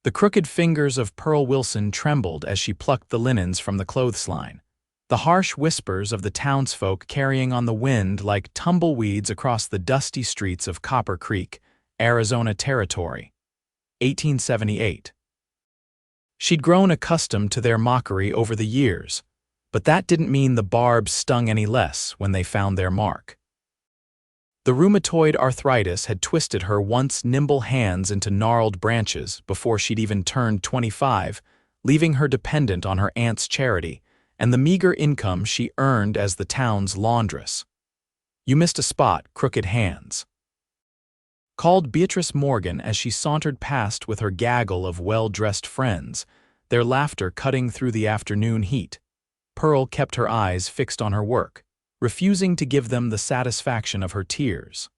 The crooked fingers of Pearl Wilson trembled as she plucked the linens from the clothesline, the harsh whispers of the townsfolk carrying on the wind like tumbleweeds across the dusty streets of Copper Creek, Arizona Territory. 1878. She'd grown accustomed to their mockery over the years, but that didn't mean the barbs stung any less when they found their mark. The rheumatoid arthritis had twisted her once nimble hands into gnarled branches before she'd even turned 25, leaving her dependent on her aunt's charity and the meager income she earned as the town's laundress. "You missed a spot, crooked hands," called Beatrice Morgan as she sauntered past with her gaggle of well-dressed friends, their laughter cutting through the afternoon heat. Pearl kept her eyes fixed on her work, refusing to give them the satisfaction of her tears.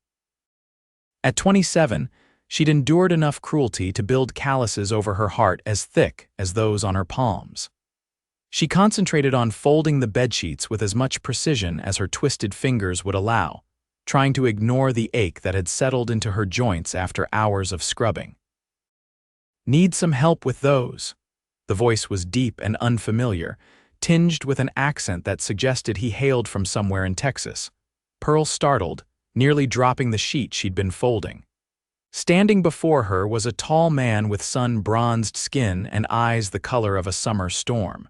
At 27, she'd endured enough cruelty to build calluses over her heart as thick as those on her palms. She concentrated on folding the bedsheets with as much precision as her twisted fingers would allow, trying to ignore the ache that had settled into her joints after hours of scrubbing. "Need some help with those?" The voice was deep and unfamiliar, tinged with an accent that suggested he hailed from somewhere in Texas. Pearl startled, nearly dropping the sheet she'd been folding. Standing before her was a tall man with sun-bronzed skin and eyes the color of a summer storm.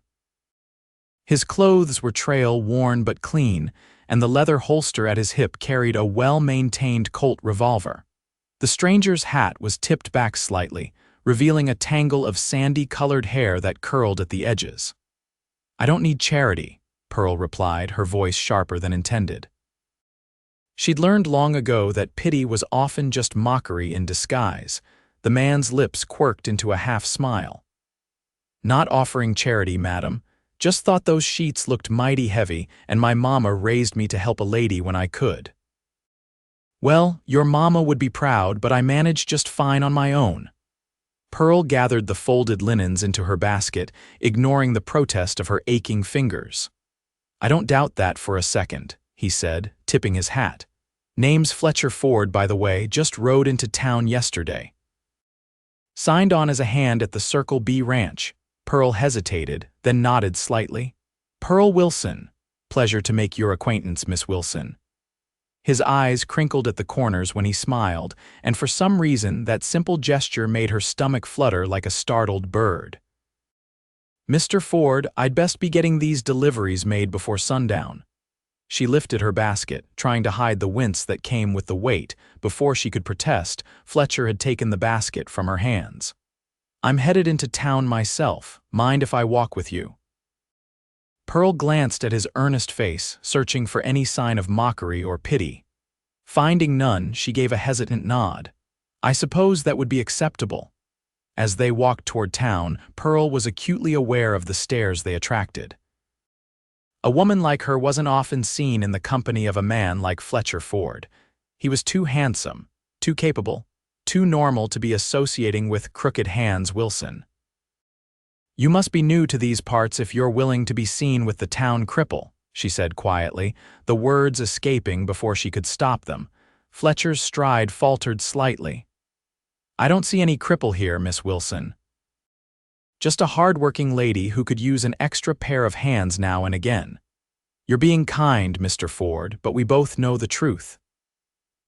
His clothes were trail-worn but clean, and the leather holster at his hip carried a well-maintained Colt revolver. The stranger's hat was tipped back slightly, revealing a tangle of sandy-colored hair that curled at the edges. "I don't need charity," Pearl replied, her voice sharper than intended. She'd learned long ago that pity was often just mockery in disguise. The man's lips quirked into a half-smile. "Not offering charity, madam. Just thought those sheets looked mighty heavy, and my mama raised me to help a lady when I could." "Well, your mama would be proud, but I managed just fine on my own." Pearl gathered the folded linens into her basket, ignoring the protest of her aching fingers. "I don't doubt that for a second," he said, tipping his hat. "Name's Fletcher Ford, by the way, just rode into town yesterday. Signed on as a hand at the Circle B Ranch." Pearl hesitated, then nodded slightly. "Pearl Wilson. Pleasure to make your acquaintance, Miss Wilson." His eyes crinkled at the corners when he smiled, and for some reason that simple gesture made her stomach flutter like a startled bird. "Mr. Ford, I'd best be getting these deliveries made before sundown." She lifted her basket, trying to hide the wince that came with the weight. Before she could protest, Fletcher had taken the basket from her hands. "I'm headed into town myself. Mind if I walk with you?" Pearl glanced at his earnest face, searching for any sign of mockery or pity. Finding none, she gave a hesitant nod. "I suppose that would be acceptable." As they walked toward town, Pearl was acutely aware of the stares they attracted. A woman like her wasn't often seen in the company of a man like Fletcher Ford. He was too handsome, too capable, too normal to be associating with Crooked Hands Wilson. "You must be new to these parts if you're willing to be seen with the town cripple," she said quietly, the words escaping before she could stop them. Fletcher's stride faltered slightly. "I don't see any cripple here, Miss Wilson. Just a hard-working lady who could use an extra pair of hands now and again. You're being kind, Mr. Ford, but we both know the truth."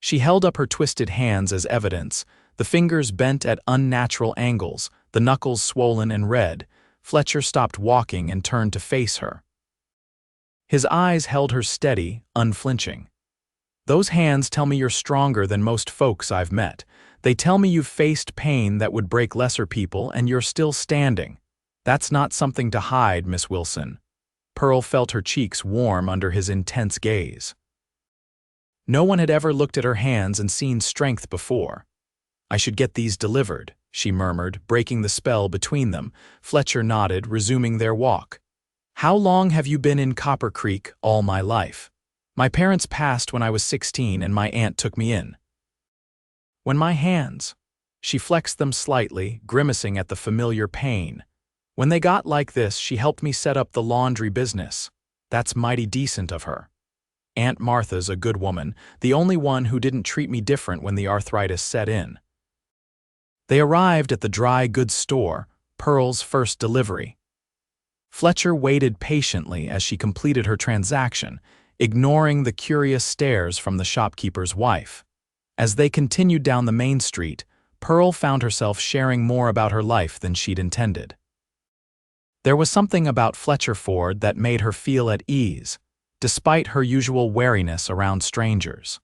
She held up her twisted hands as evidence, the fingers bent at unnatural angles, the knuckles swollen and red. Fletcher stopped walking and turned to face her. His eyes held her steady, unflinching. "Those hands tell me you're stronger than most folks I've met. They tell me you've faced pain that would break lesser people and you're still standing. That's not something to hide, Miss Wilson." Pearl felt her cheeks warm under his intense gaze. No one had ever looked at her hands and seen strength before. "I should get these delivered," she murmured, breaking the spell between them. Fletcher nodded, resuming their walk. "How long have you been in Copper Creek?" "All my life. My parents passed when I was 16 and my aunt took me in." "When my hands..." She flexed them slightly, grimacing at the familiar pain. "When they got like this, she helped me set up the laundry business. That's mighty decent of her. Aunt Martha's a good woman, the only one who didn't treat me different when the arthritis set in." They arrived at the dry goods store, Pearl's first delivery. Fletcher waited patiently as she completed her transaction, ignoring the curious stares from the shopkeeper's wife. As they continued down the main street, Pearl found herself sharing more about her life than she'd intended. There was something about Fletcher Ford that made her feel at ease, despite her usual wariness around strangers.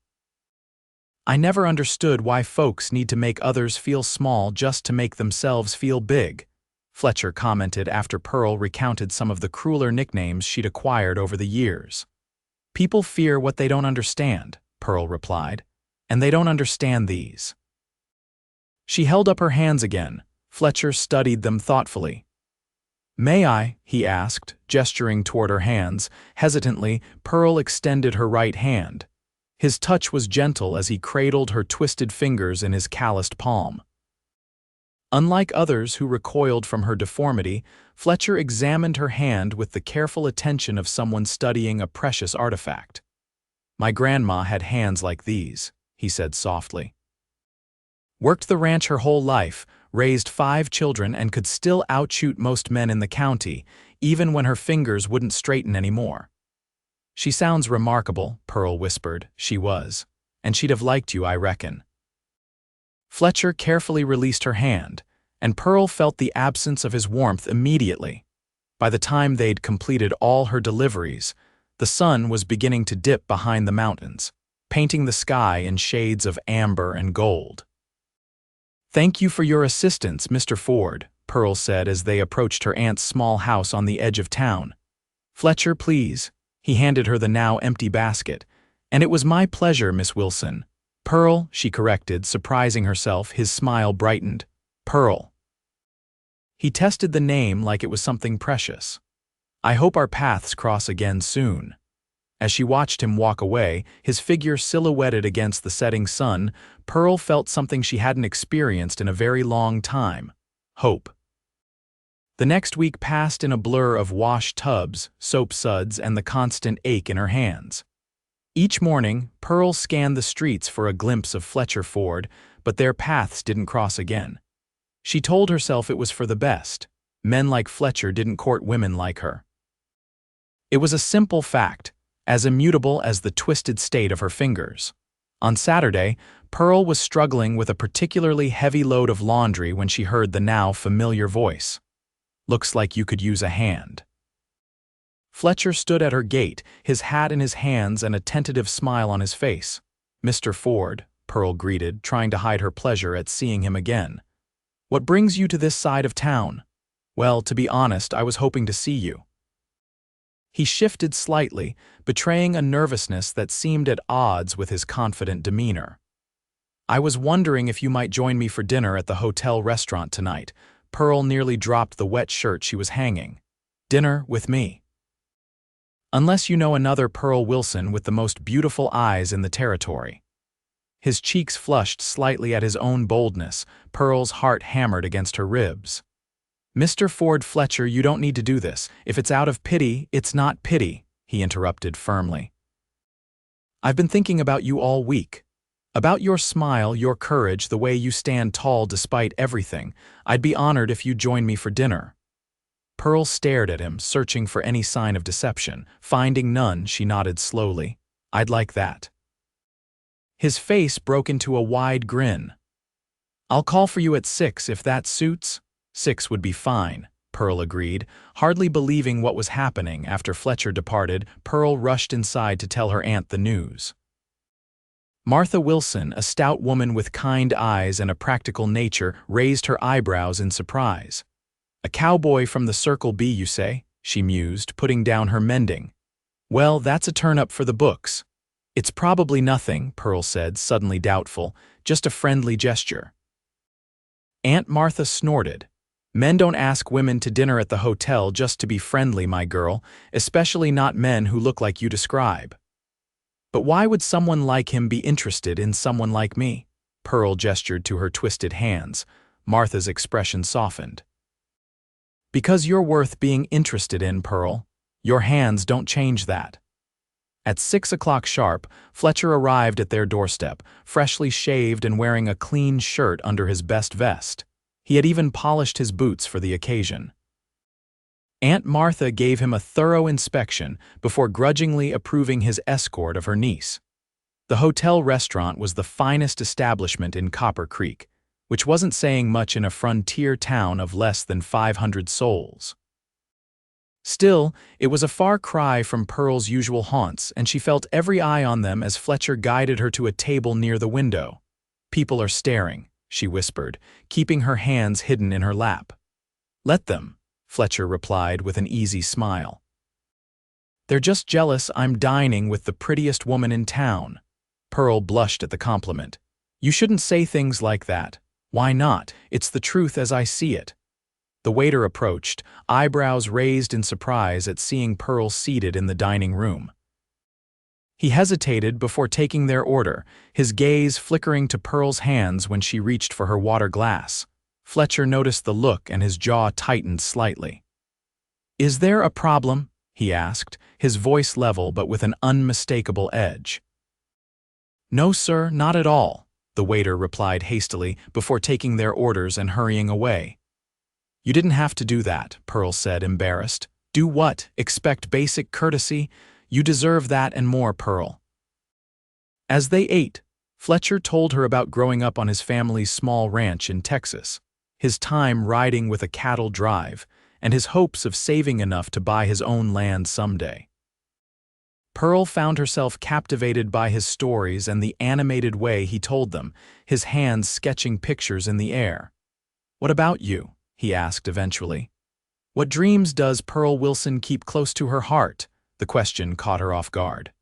"I never understood why folks need to make others feel small just to make themselves feel big," Fletcher commented after Pearl recounted some of the crueler nicknames she'd acquired over the years. "People fear what they don't understand," Pearl replied, "and they don't understand these." She held up her hands again. Fletcher studied them thoughtfully. "May I?" he asked, gesturing toward her hands. Hesitantly, Pearl extended her right hand. His touch was gentle as he cradled her twisted fingers in his calloused palm. Unlike others who recoiled from her deformity, Fletcher examined her hand with the careful attention of someone studying a precious artifact. "My grandma had hands like these," he said softly. "Worked the ranch her whole life, raised 5 children, and could still outshoot most men in the county, even when her fingers wouldn't straighten anymore." "She sounds remarkable," Pearl whispered. "She was. And she'd have liked you, I reckon." Fletcher carefully released her hand, and Pearl felt the absence of his warmth immediately. By the time they'd completed all her deliveries, the sun was beginning to dip behind the mountains, painting the sky in shades of amber and gold. "Thank you for your assistance, Mr. Ford," Pearl said as they approached her aunt's small house on the edge of town. "Fletcher, please." He handed her the now empty basket. "And it was my pleasure, Miss Wilson." "Pearl," she corrected, surprising herself. His smile brightened. "Pearl." He tested the name like it was something precious. "I hope our paths cross again soon." As she watched him walk away, his figure silhouetted against the setting sun, Pearl felt something she hadn't experienced in a very long time: hope. The next week passed in a blur of wash tubs, soap suds, and the constant ache in her hands. Each morning, Pearl scanned the streets for a glimpse of Fletcher Ford, but their paths didn't cross again. She told herself it was for the best. Men like Fletcher didn't court women like her. It was a simple fact, as immutable as the twisted state of her fingers. On Saturday, Pearl was struggling with a particularly heavy load of laundry when she heard the now familiar voice. "Looks like you could use a hand." Fletcher stood at her gate, his hat in his hands and a tentative smile on his face. "Mr. Ford," Pearl greeted, trying to hide her pleasure at seeing him again. "What brings you to this side of town?" "Well, to be honest, I was hoping to see you." He shifted slightly, betraying a nervousness that seemed at odds with his confident demeanor. "I was wondering if you might join me for dinner at the hotel restaurant tonight." Pearl nearly dropped the wet shirt she was hanging. "Dinner with me?" "Unless you know another Pearl Wilson with the most beautiful eyes in the territory." His cheeks flushed slightly at his own boldness. Pearl's heart hammered against her ribs. "Mr. Ford Fletcher, you don't need to do this. If it's out of pity, it's not pity," he interrupted firmly. "I've been thinking about you all week. About your smile, your courage, the way you stand tall despite everything. I'd be honored if you'd join me for dinner." Pearl stared at him, searching for any sign of deception. Finding none, she nodded slowly. "I'd like that." His face broke into a wide grin. "I'll call for you at 6 if that suits." "6 would be fine," Pearl agreed, hardly believing what was happening. After Fletcher departed, Pearl rushed inside to tell her aunt the news. Martha Wilson, a stout woman with kind eyes and a practical nature, raised her eyebrows in surprise. "A cowboy from the Circle B, you say?" she mused, putting down her mending. "Well, that's a turn-up for the books." "It's probably nothing," Pearl said, suddenly doubtful. "Just a friendly gesture." Aunt Martha snorted. "Men don't ask women to dinner at the hotel just to be friendly, my girl, especially not men who look like you describe." "But why would someone like him be interested in someone like me?" Pearl gestured to her twisted hands. Martha's expression softened. "Because you're worth being interested in, Pearl. Your hands don't change that." At 6 o'clock sharp, Fletcher arrived at their doorstep, freshly shaved and wearing a clean shirt under his best vest. He had even polished his boots for the occasion. Aunt Martha gave him a thorough inspection before grudgingly approving his escort of her niece. The hotel restaurant was the finest establishment in Copper Creek, which wasn't saying much in a frontier town of less than 500 souls. Still, it was a far cry from Pearl's usual haunts, and she felt every eye on them as Fletcher guided her to a table near the window. "People are staring," she whispered, keeping her hands hidden in her lap. "Let them," Fletcher replied with an easy smile. "They're just jealous I'm dining with the prettiest woman in town." Pearl blushed at the compliment. "You shouldn't say things like that." "Why not? It's the truth as I see it." The waiter approached, eyebrows raised in surprise at seeing Pearl seated in the dining room. He hesitated before taking their order, his gaze flickering to Pearl's hands when she reached for her water glass. Fletcher noticed the look and his jaw tightened slightly. "Is there a problem?" he asked, his voice level but with an unmistakable edge. "No, sir, not at all," the waiter replied hastily before taking their orders and hurrying away. "You didn't have to do that," Pearl said, embarrassed. "Do what? Expect basic courtesy? You deserve that and more, Pearl." As they ate, Fletcher told her about growing up on his family's small ranch in Texas, his time riding with a cattle drive, and his hopes of saving enough to buy his own land someday. Pearl found herself captivated by his stories and the animated way he told them, his hands sketching pictures in the air. "What about you?" he asked eventually. "What dreams does Pearl Wilson keep close to her heart?" The question caught her off guard.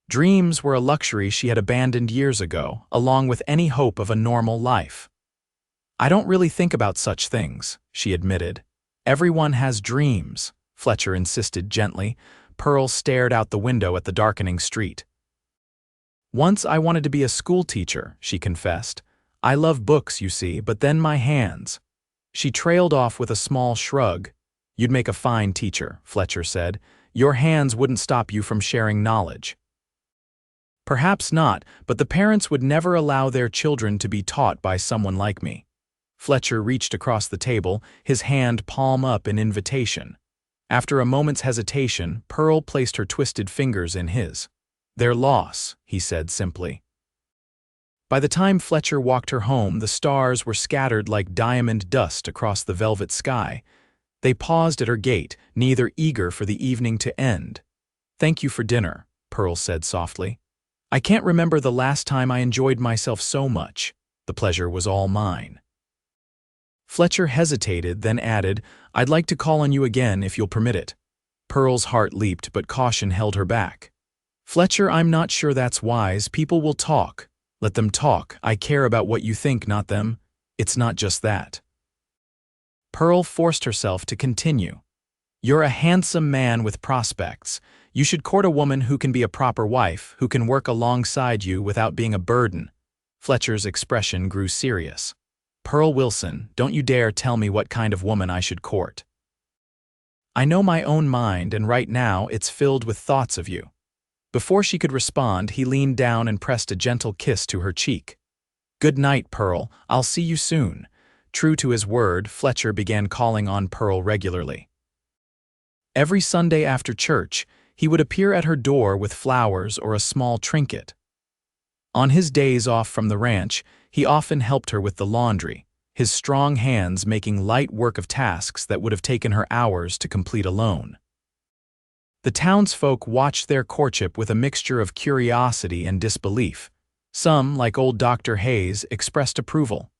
Dreams were a luxury she had abandoned years ago, along with any hope of a normal life. "I don't really think about such things," she admitted. "Everyone has dreams," Fletcher insisted gently. Pearl stared out the window at the darkening street. "Once I wanted to be a school teacher," she confessed. "I love books, you see, but then my hands." She trailed off with a small shrug. "You'd make a fine teacher," Fletcher said. "Your hands wouldn't stop you from sharing knowledge." "Perhaps not, but the parents would never allow their children to be taught by someone like me." Fletcher reached across the table, his hand palm up in invitation. After a moment's hesitation, Pearl placed her twisted fingers in his. "Their loss," he said simply. By the time Fletcher walked her home, the stars were scattered like diamond dust across the velvet sky. They paused at her gate, neither eager for the evening to end. "Thank you for dinner," Pearl said softly. "I can't remember the last time I enjoyed myself so much. The pleasure was all mine." Fletcher hesitated, then added, "I'd like to call on you again if you'll permit it." Pearl's heart leaped, but caution held her back. "Fletcher, I'm not sure that's wise. People will talk. Let them talk. I care about what you think, not them. It's not just that." Pearl forced herself to continue. "You're a handsome man with prospects. You should court a woman who can be a proper wife, who can work alongside you without being a burden." Fletcher's expression grew serious. "Pearl Wilson, don't you dare tell me what kind of woman I should court. I know my own mind, and right now it's filled with thoughts of you." Before she could respond, he leaned down and pressed a gentle kiss to her cheek. "Good night, Pearl. I'll see you soon." True to his word, Fletcher began calling on Pearl regularly. Every Sunday after church, he would appear at her door with flowers or a small trinket. On his days off from the ranch, he often helped her with the laundry, his strong hands making light work of tasks that would have taken her hours to complete alone. The townsfolk watched their courtship with a mixture of curiosity and disbelief. Some, like old Dr. Hayes, expressed approval.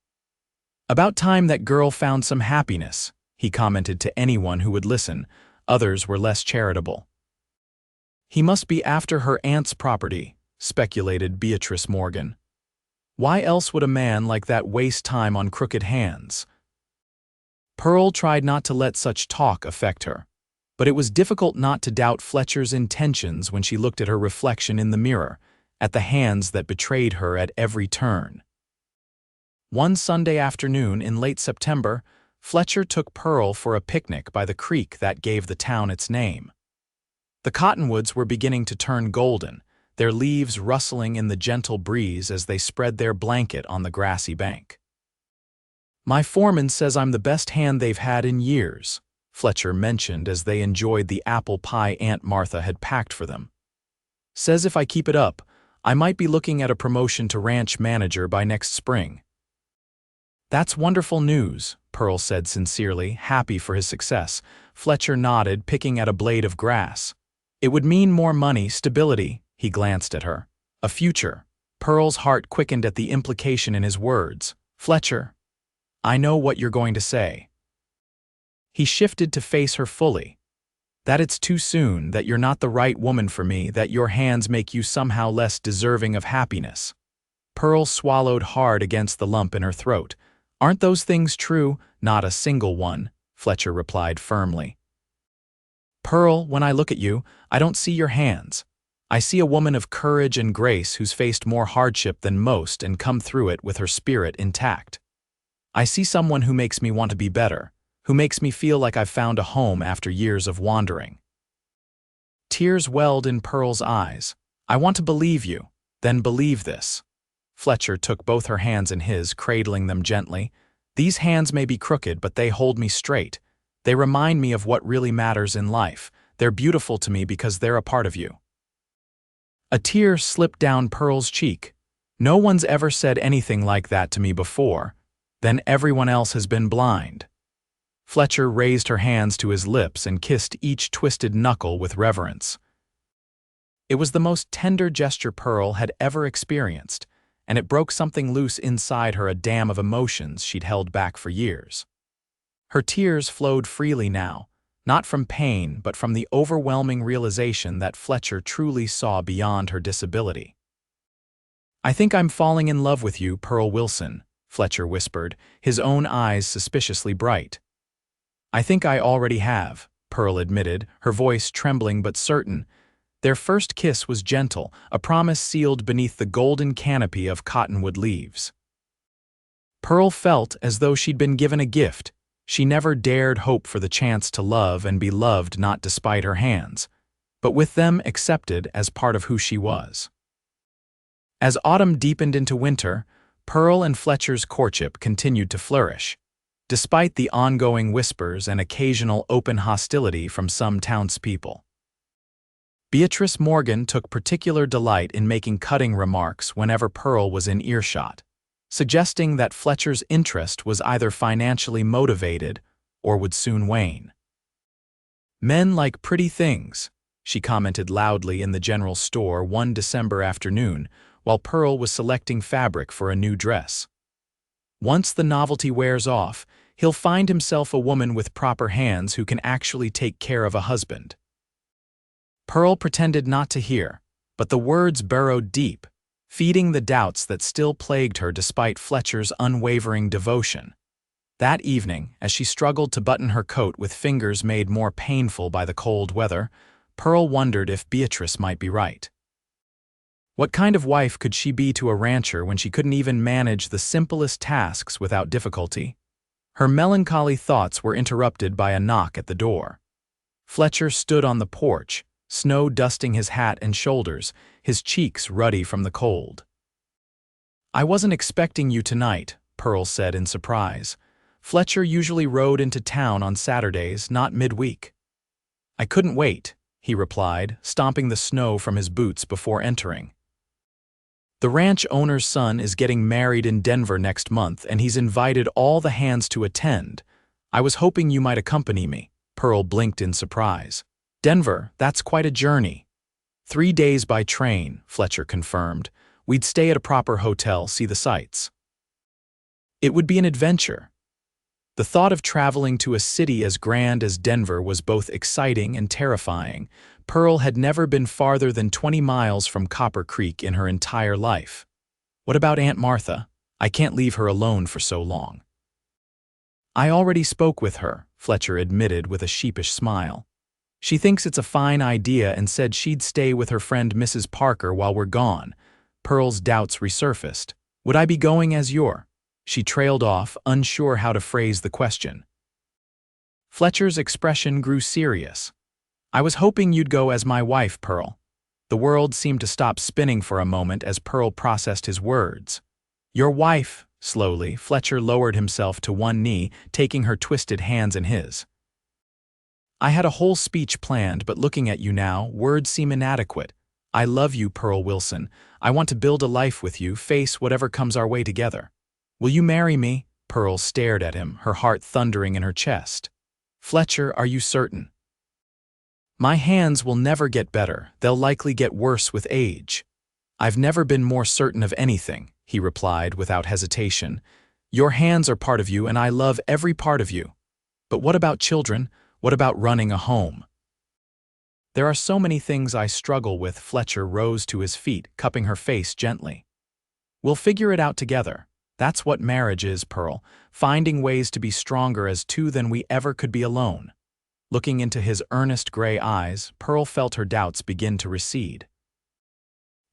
"About time that girl found some happiness," he commented to anyone who would listen. Others were less charitable. "He must be after her aunt's property," speculated Beatrice Morgan. "Why else would a man like that waste time on crooked hands?" Pearl tried not to let such talk affect her, but it was difficult not to doubt Fletcher's intentions when she looked at her reflection in the mirror, at the hands that betrayed her at every turn. One Sunday afternoon in late September, Fletcher took Pearl for a picnic by the creek that gave the town its name. The cottonwoods were beginning to turn golden, their leaves rustling in the gentle breeze as they spread their blanket on the grassy bank. "My foreman says I'm the best hand they've had in years," Fletcher mentioned as they enjoyed the apple pie Aunt Martha had packed for them. "Says if I keep it up, I might be looking at a promotion to ranch manager by next spring." "That's wonderful news," Pearl said sincerely, happy for his success. Fletcher nodded, picking at a blade of grass. "It would mean more money, stability," he glanced at her. "A future." Pearl's heart quickened at the implication in his words. "Fletcher, I know what you're going to say." He shifted to face her fully. "That it's too soon, that you're not the right woman for me, that your hands make you somehow less deserving of happiness." Pearl swallowed hard against the lump in her throat. "Aren't those things true?" "Not a single one," Fletcher replied firmly. "Pearl, when I look at you, I don't see your hands. I see a woman of courage and grace who's faced more hardship than most and come through it with her spirit intact. I see someone who makes me want to be better, who makes me feel like I've found a home after years of wandering." Tears welled in Pearl's eyes. "I want to believe you, then believe this." Fletcher took both her hands in his, cradling them gently. "These hands may be crooked, but they hold me straight. They remind me of what really matters in life. They're beautiful to me because they're a part of you." A tear slipped down Pearl's cheek. "No one's ever said anything like that to me before. Then everyone else has been blind." Fletcher raised her hands to his lips and kissed each twisted knuckle with reverence. It was the most tender gesture Pearl had ever experienced, and it broke something loose inside her, a dam of emotions she'd held back for years. Her tears flowed freely now, not from pain but from the overwhelming realization that Fletcher truly saw beyond her disability. "I think I'm falling in love with you, Pearl Wilson," Fletcher whispered, his own eyes suspiciously bright. "I think I already have," Pearl admitted, her voice trembling but certain. Their first kiss was gentle, a promise sealed beneath the golden canopy of cottonwood leaves. Pearl felt as though she'd been given a gift. She never dared hope for the chance to love and be loved, not despite her hands, but with them accepted as part of who she was. As autumn deepened into winter, Pearl and Fletcher's courtship continued to flourish, despite the ongoing whispers and occasional open hostility from some townspeople. Beatrice Morgan took particular delight in making cutting remarks whenever Pearl was in earshot, suggesting that Fletcher's interest was either financially motivated or would soon wane. "Men like pretty things," she commented loudly in the general store one December afternoon while Pearl was selecting fabric for a new dress. "Once the novelty wears off, he'll find himself a woman with proper hands who can actually take care of a husband." Pearl pretended not to hear, but the words burrowed deep, feeding the doubts that still plagued her despite Fletcher's unwavering devotion. That evening, as she struggled to button her coat with fingers made more painful by the cold weather, Pearl wondered if Beatrice might be right. What kind of wife could she be to a rancher when she couldn't even manage the simplest tasks without difficulty? Her melancholy thoughts were interrupted by a knock at the door. Fletcher stood on the porch, snow dusting his hat and shoulders, his cheeks ruddy from the cold. "I wasn't expecting you tonight," Pearl said in surprise. "Fletcher usually rode into town on Saturdays, not midweek." "I couldn't wait," he replied, stomping the snow from his boots before entering. "The ranch owner's son is getting married in Denver next month, and he's invited all the hands to attend. I was hoping you might accompany me." Pearl blinked in surprise. "Denver, that's quite a journey." 3 days by train," Fletcher confirmed. "We'd stay at a proper hotel, see the sights." It would be an adventure. The thought of traveling to a city as grand as Denver was both exciting and terrifying. Pearl had never been farther than 20 miles from Copper Creek in her entire life. "What about Aunt Martha? I can't leave her alone for so long." "I already spoke with her," Fletcher admitted with a sheepish smile. "She thinks it's a fine idea and said she'd stay with her friend Mrs. Parker while we're gone." Pearl's doubts resurfaced. "Would I be going as your—" She trailed off, unsure how to phrase the question. Fletcher's expression grew serious. I was hoping you'd go as my wife, Pearl. The world seemed to stop spinning for a moment as Pearl processed his words. Your wife, slowly, Fletcher lowered himself to one knee, taking her twisted hands in his. I had a whole speech planned, but looking at you now, words seem inadequate. I love you, Pearl Wilson. I want to build a life with you, face whatever comes our way together. Will you marry me? Pearl stared at him, her heart thundering in her chest. Fletcher, are you certain? My hands will never get better. They'll likely get worse with age. I've never been more certain of anything, he replied without hesitation. Your hands are part of you, and I love every part of you. But what about children? What about running a home? There are so many things I struggle with. Fletcher rose to his feet, cupping her face gently. We'll figure it out together. That's what marriage is, Pearl, finding ways to be stronger as two than we ever could be alone. Looking into his earnest gray eyes, Pearl felt her doubts begin to recede.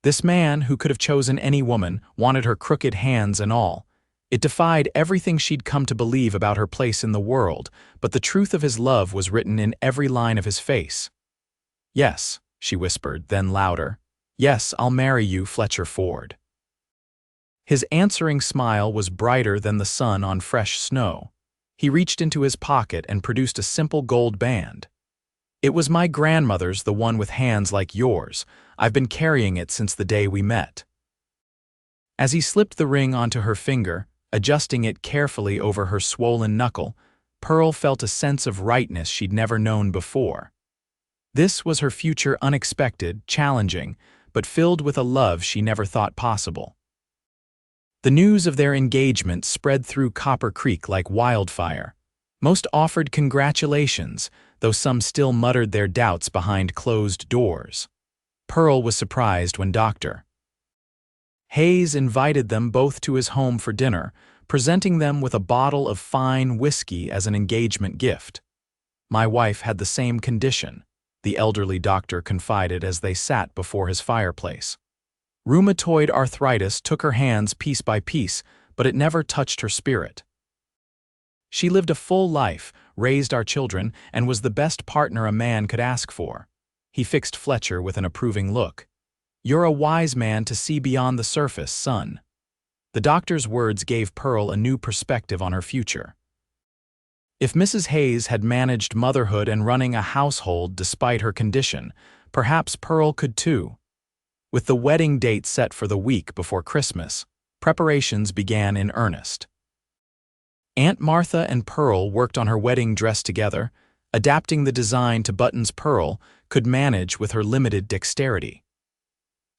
This man, who could have chosen any woman, wanted her crooked hands and all. It defied everything she'd come to believe about her place in the world, but the truth of his love was written in every line of his face. Yes, she whispered, then louder. Yes, I'll marry you, Fletcher Ford. His answering smile was brighter than the sun on fresh snow. He reached into his pocket and produced a simple gold band. It was my grandmother's, the one with hands like yours. I've been carrying it since the day we met. As he slipped the ring onto her finger, adjusting it carefully over her swollen knuckle, Pearl felt a sense of rightness she'd never known before. This was her future, unexpected, challenging, but filled with a love she never thought possible. The news of their engagement spread through Copper Creek like wildfire. Most offered congratulations, though some still muttered their doubts behind closed doors. Pearl was surprised when Dr. Hayes invited them both to his home for dinner, presenting them with a bottle of fine whiskey as an engagement gift. My wife had the same condition, the elderly doctor confided as they sat before his fireplace. Rheumatoid arthritis took her hands piece by piece, but it never touched her spirit. She lived a full life, raised our children, and was the best partner a man could ask for. He fixed Fletcher with an approving look. You're a wise man to see beyond the surface, son. The doctor's words gave Pearl a new perspective on her future. If Mrs. Hayes had managed motherhood and running a household despite her condition, perhaps Pearl could too. With the wedding date set for the week before Christmas, preparations began in earnest. Aunt Martha and Pearl worked on her wedding dress together, adapting the design to buttons Pearl could manage with her limited dexterity.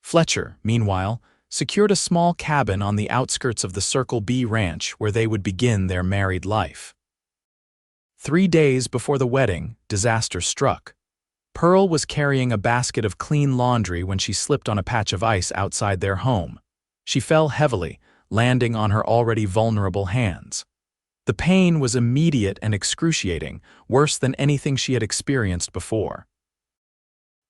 Fletcher, meanwhile, secured a small cabin on the outskirts of the Circle B ranch where they would begin their married life. 3 days before the wedding, disaster struck. Pearl was carrying a basket of clean laundry when she slipped on a patch of ice outside their home. She fell heavily, landing on her already vulnerable hands. The pain was immediate and excruciating, worse than anything she had experienced before.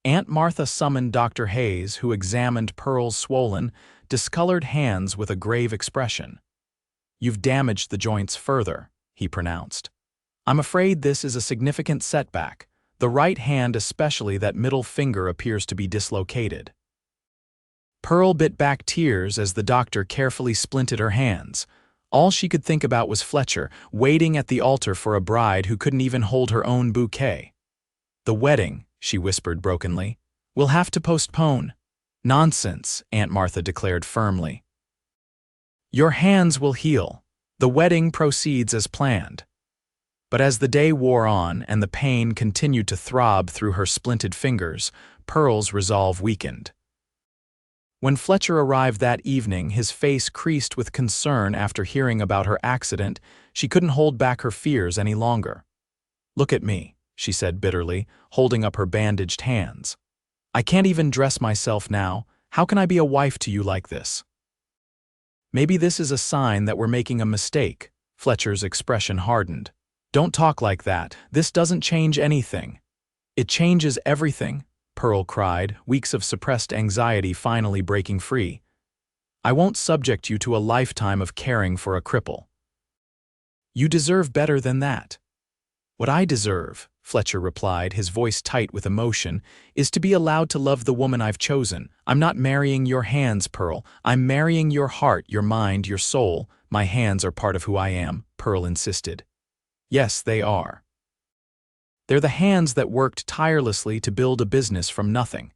Aunt Martha summoned Dr. Hayes, who examined Pearl's swollen, discolored hands with a grave expression. You've damaged the joints further, he pronounced. I'm afraid this is a significant setback. The right hand, especially that middle finger, appears to be dislocated. Pearl bit back tears as the doctor carefully splinted her hands. All she could think about was Fletcher, waiting at the altar for a bride who couldn't even hold her own bouquet. The wedding, she whispered brokenly, we'll have to postpone. Nonsense, Aunt Martha declared firmly. Your hands will heal. The wedding proceeds as planned. But as the day wore on and the pain continued to throb through her splinted fingers, Pearl's resolve weakened. When Fletcher arrived that evening, his face creased with concern after hearing about her accident. She couldn't hold back her fears any longer. Look at me, she said bitterly, holding up her bandaged hands. I can't even dress myself now. How can I be a wife to you like this? Maybe this is a sign that we're making a mistake. Fletcher's expression hardened. Don't talk like that. This doesn't change anything. It changes everything, Pearl cried, weeks of suppressed anxiety finally breaking free. I won't subject you to a lifetime of caring for a cripple. You deserve better than that. What I deserve, Fletcher replied, his voice tight with emotion, is to be allowed to love the woman I've chosen. I'm not marrying your hands, Pearl. I'm marrying your heart, your mind, your soul. My hands are part of who I am, Pearl insisted. Yes, they are. They're the hands that worked tirelessly to build a business from nothing.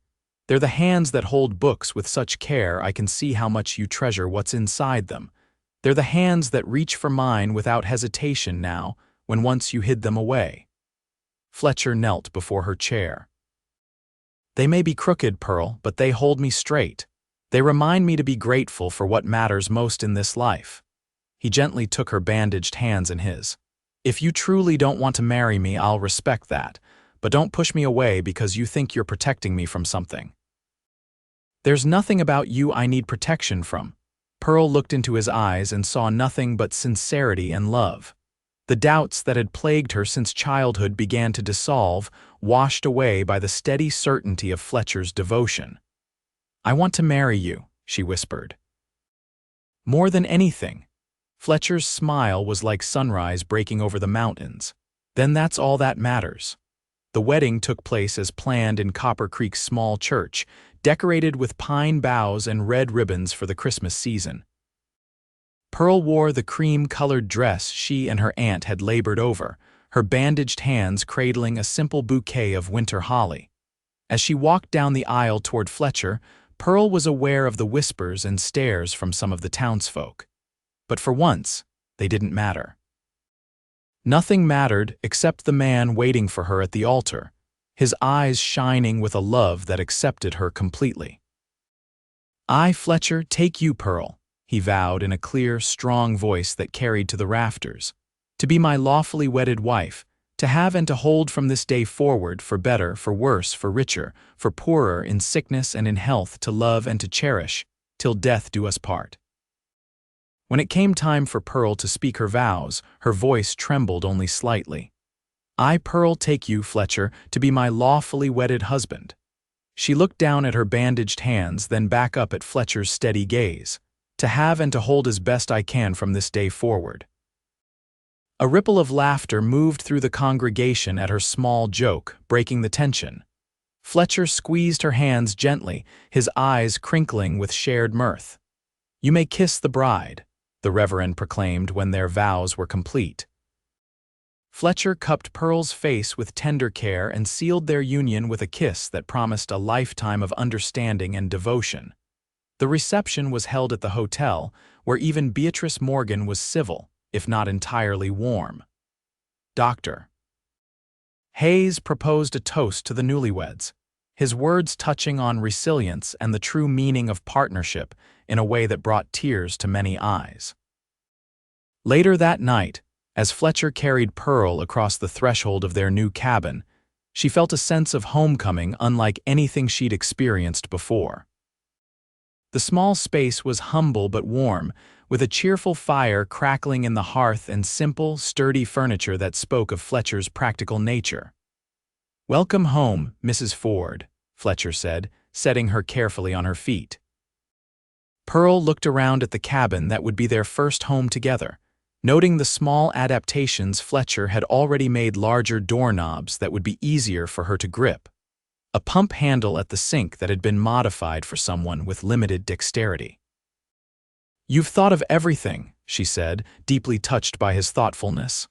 They're the hands that hold books with such care I can see how much you treasure what's inside them. They're the hands that reach for mine without hesitation now, when once you hid them away. Fletcher knelt before her chair. They may be crooked, Pearl, but they hold me straight. They remind me to be grateful for what matters most in this life. He gently took her bandaged hands in his. If you truly don't want to marry me, I'll respect that, but don't push me away because you think you're protecting me from something. There's nothing about you I need protection from. Pearl looked into his eyes and saw nothing but sincerity and love. The doubts that had plagued her since childhood began to dissolve, washed away by the steady certainty of Fletcher's devotion. I want to marry you, she whispered. More than anything. Fletcher's smile was like sunrise breaking over the mountains. Then that's all that matters. The wedding took place as planned in Copper Creek's small church, decorated with pine boughs and red ribbons for the Christmas season. Pearl wore the cream-colored dress she and her aunt had labored over, her bandaged hands cradling a simple bouquet of winter holly. As she walked down the aisle toward Fletcher, Pearl was aware of the whispers and stares from some of the townsfolk. But for once, they didn't matter. Nothing mattered except the man waiting for her at the altar, his eyes shining with a love that accepted her completely. I, Fletcher, take you, Pearl, he vowed in a clear, strong voice that carried to the rafters, to be my lawfully wedded wife, to have and to hold from this day forward, for better, for worse, for richer, for poorer, in sickness and in health, to love and to cherish, till death do us part. When it came time for Pearl to speak her vows, her voice trembled only slightly. I, Pearl, take you, Fletcher, to be my lawfully wedded husband. She looked down at her bandaged hands, then back up at Fletcher's steady gaze. To have and to hold as best I can from this day forward. A ripple of laughter moved through the congregation at her small joke, breaking the tension. Fletcher squeezed her hands gently, his eyes crinkling with shared mirth. You may kiss the bride, the Reverend proclaimed when their vows were complete. Fletcher cupped Pearl's face with tender care and sealed their union with a kiss that promised a lifetime of understanding and devotion. The reception was held at the hotel, where even Beatrice Morgan was civil, if not entirely warm. Dr. Hayes proposed a toast to the newlyweds, his words touching on resilience and the true meaning of partnership in a way that brought tears to many eyes. Later that night, as Fletcher carried Pearl across the threshold of their new cabin, she felt a sense of homecoming unlike anything she'd experienced before. The small space was humble but warm, with a cheerful fire crackling in the hearth and simple, sturdy furniture that spoke of Fletcher's practical nature. Welcome home, Mrs. Ford, Fletcher said, setting her carefully on her feet. Pearl looked around at the cabin that would be their first home together, noting the small adaptations Fletcher had already made, larger doorknobs that would be easier for her to grip, a pump handle at the sink that had been modified for someone with limited dexterity. You've thought of everything, she said, deeply touched by his thoughtfulness.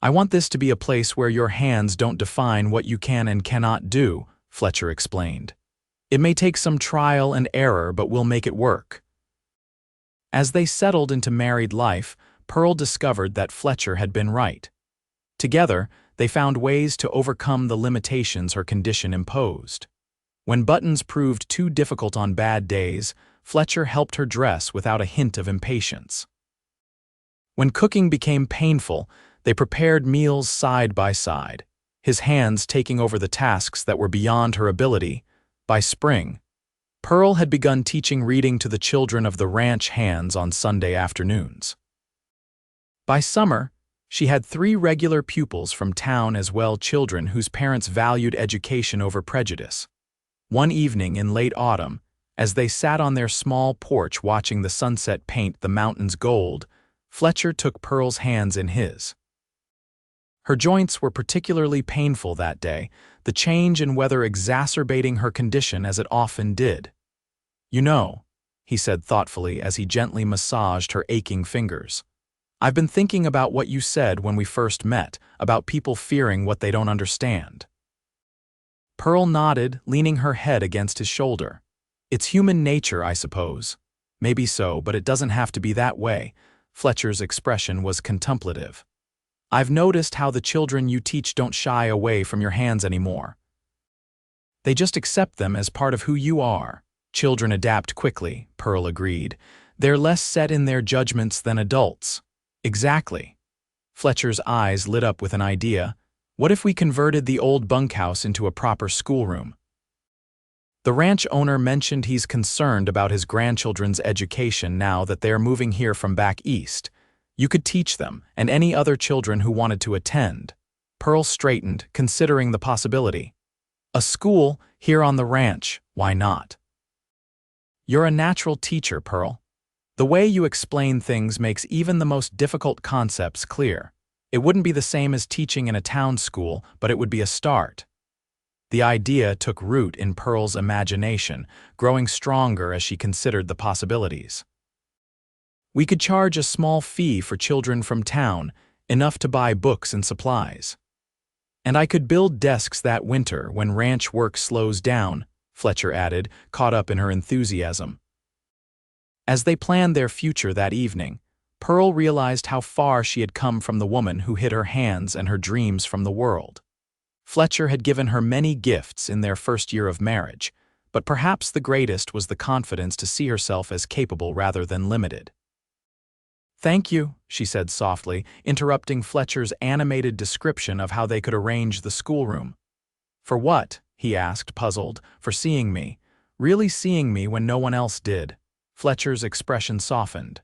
I want this to be a place where your hands don't define what you can and cannot do, Fletcher explained. It may take some trial and error, but we'll make it work. As they settled into married life, Pearl discovered that Fletcher had been right. Together, they found ways to overcome the limitations her condition imposed. When buttons proved too difficult on bad days, Fletcher helped her dress without a hint of impatience. When cooking became painful, they prepared meals side by side, his hands taking over the tasks that were beyond her ability. By spring, Pearl had begun teaching reading to the children of the ranch hands on Sunday afternoons. By summer, she had 3 regular pupils from town as well, children whose parents valued education over prejudice. One evening in late autumn, as they sat on their small porch watching the sunset paint the mountains gold, Fletcher took Pearl's hands in his. Her joints were particularly painful that day, the change in weather exacerbating her condition as it often did. "You know," he said thoughtfully as he gently massaged her aching fingers, "I've been thinking about what you said when we first met, about people fearing what they don't understand." Pearl nodded, leaning her head against his shoulder. "It's human nature, I suppose." "Maybe so, but it doesn't have to be that way." Fletcher's expression was contemplative. "I've noticed how the children you teach don't shy away from your hands anymore. They just accept them as part of who you are." "Children adapt quickly," Pearl agreed. "They're less set in their judgments than adults." "Exactly." Fletcher's eyes lit up with an idea. "What if we converted the old bunkhouse into a proper schoolroom?" The ranch owner mentioned he's concerned about his grandchildren's education now that they're moving here from back east. "You could teach them, and any other children who wanted to attend." Pearl straightened, considering the possibility. "A school here on the ranch, why not?" "You're a natural teacher, Pearl. The way you explain things makes even the most difficult concepts clear. It wouldn't be the same as teaching in a town school, but it would be a start." The idea took root in Pearl's imagination, growing stronger as she considered the possibilities. "We could charge a small fee for children from town, enough to buy books and supplies. And I could build desks that winter when ranch work slows down," Fletcher added, caught up in her enthusiasm. As they planned their future that evening, Pearl realized how far she had come from the woman who hid her hands and her dreams from the world. Fletcher had given her many gifts in their first year of marriage, but perhaps the greatest was the confidence to see herself as capable rather than limited. "Thank you," she said softly, interrupting Fletcher's animated description of how they could arrange the schoolroom. "For what?" he asked, puzzled. "For seeing me. Really seeing me when no one else did." Fletcher's expression softened.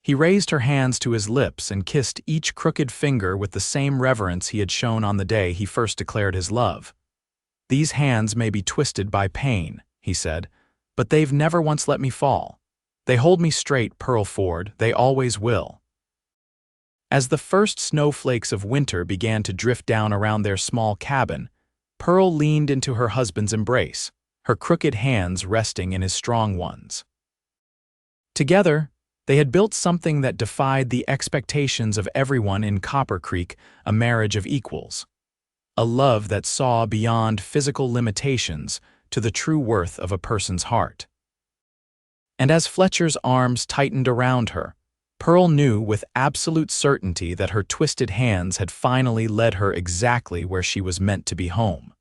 He raised her hands to his lips and kissed each crooked finger with the same reverence he had shown on the day he first declared his love. "These hands may be twisted by pain," he said, "but they've never once let me fall. They hold me straight, Pearl Ford, they always will." As the first snowflakes of winter began to drift down around their small cabin, Pearl leaned into her husband's embrace, her crooked hands resting in his strong ones. Together, they had built something that defied the expectations of everyone in Copper Creek, a marriage of equals. A love that saw beyond physical limitations to the true worth of a person's heart. And as Fletcher's arms tightened around her, Pearl knew with absolute certainty that her twisted hands had finally led her exactly where she was meant to be home.